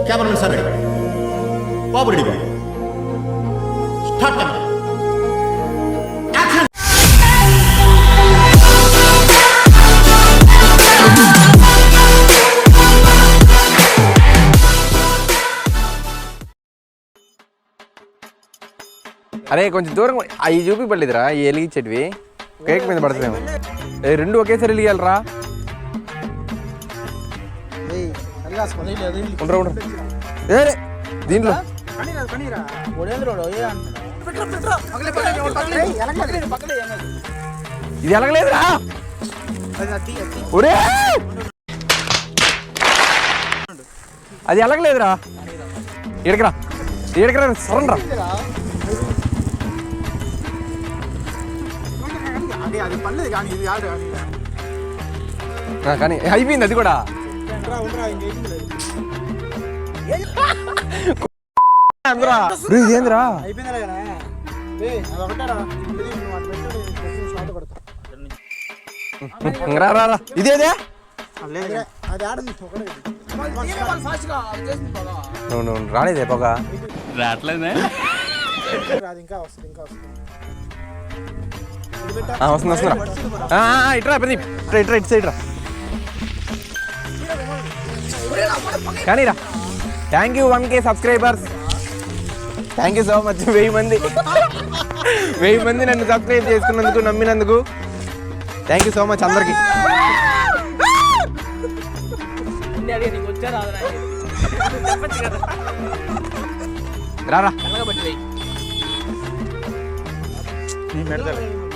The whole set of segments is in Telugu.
కెమెరామెన్ సార్ రెడీ, బాబు రెడీ, బాబు స్టార్ట్ కెమెరా. అరే కొంచెం దూరం అవి చూపిపడలేదురా, ఈ వెలిగించేటివి కేక్ మీద పడుతున్నాము. రెండు ఒకేసారి వెలిగాలరా. దీంట్లో ఇది ఎలగలేదురా. అది ఎలగలేదురా. ఎడకరా ఎడకరా సరండ్రా. కానీ అయిపోయింది అది కూడా. ఇదేంద్రా రా ఇదేదే రాలేదే పొగ రావట్లేదే. వస్తుంది వస్తుందిరా. ఇట్రా ప్రదీప్, ఇట్రా ఇటు సైడ్ రా. కానీ రా. Thank you 1K subscribers. Thank you so much. 1000 మంది నన్ను సబ్స్క్రైబ్ చేసుకున్నందుకు, నమ్మినందుకు థ్యాంక్ యూ సో మచ్ అందరికి. రారా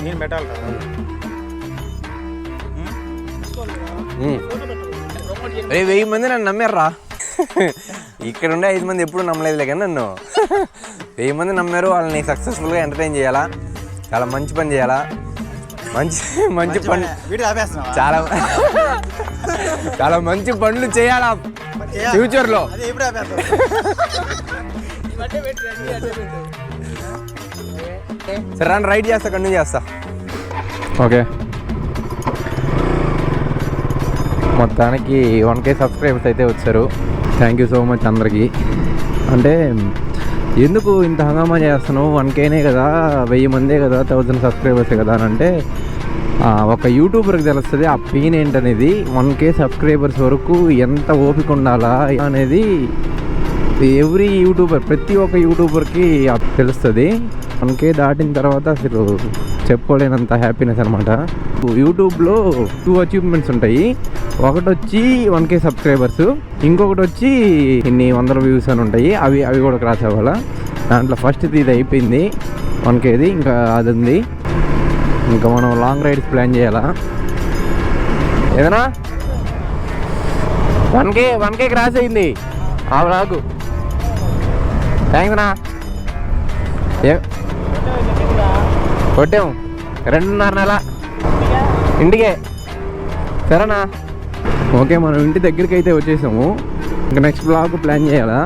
నేను పెట్టాలి. 1000 మంది నన్ను నమ్మారా. ఇక్కడ ఉండే 5 మంది ఎప్పుడు నమ్మలేదులే కానీ నన్ను 1000 మంది నమ్మారు. వాళ్ళని సక్సెస్ఫుల్గా ఎంటర్టైన్ చేయాలా, చాలా మంచి పని చేయాలా, మంచి మంచి పని, చాలా మంచి పనులు చేయాలా ఫ్యూచర్లో. సరే రైట్ చేస్తా, కంటిన్యూ చేస్తా. ఓకే, మొత్తానికి 1K సబ్స్క్రైబర్స్ అయితే వచ్చారు. థ్యాంక్ యూ సో మచ్ అందరికీ. అంటే ఎందుకు ఇంత హంగామా చేస్తున్నావు, 1Kనే కదా, 1000 మందే కదా, 1000 సబ్స్క్రైబర్సే కదా అని అంటే ఒక యూట్యూబర్కి తెలుస్తుంది ఆ పెయిన్ ఏంటనేది. 1K సబ్స్క్రైబర్స్ వరకు ఎంత ఓపిక ఉండాలా అనేది ఎవ్రీ యూట్యూబర్, ప్రతి ఒక్క యూట్యూబర్కి తెలుస్తుంది. 1K దాటిన తర్వాత అసలు చెప్పుకోలేనంత హ్యాపీనెస్ అనమాట. యూట్యూబ్లో 2 అచీవ్మెంట్స్ ఉంటాయి. ఒకటి వచ్చి 1K సబ్స్క్రైబర్స్, ఇంకొకటి వచ్చి ఇన్ని 100 వ్యూస్ అని ఉంటాయి. అవి కూడా క్రాస్ అవ్వాలా. దాంట్లో ఫస్ట్ ఇది అయిపోయింది 1Kది, ఇంకా అది ఉంది. ఇంకా మనం లాంగ్ రైడ్స్ ప్లాన్ చేయాలా. ఏదైనా 1K క్రాస్ అయింది. రాకు థ్యాంక్స్ అన్నా. కొట్టాము 2.5 నెల ఇంటికే. సరేనా, ఓకే. మనం ఇంటి దగ్గరికి అయితే వచ్చేసాము. ఇంకా నెక్స్ట్ బ్లాగ్ ప్లాన్ చేయాలా.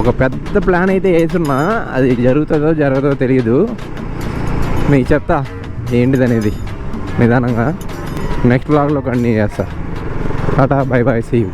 ఒక పెద్ద ప్లాన్ అయితే వేసున్నా, అది జరుగుతుందో తెలియదు. మీకు చెప్తా ఏంటిదనేది నిదానంగా నెక్స్ట్ బ్లాగ్లో కంటిన్యూ చేస్తా. Tata, bye bye, see you.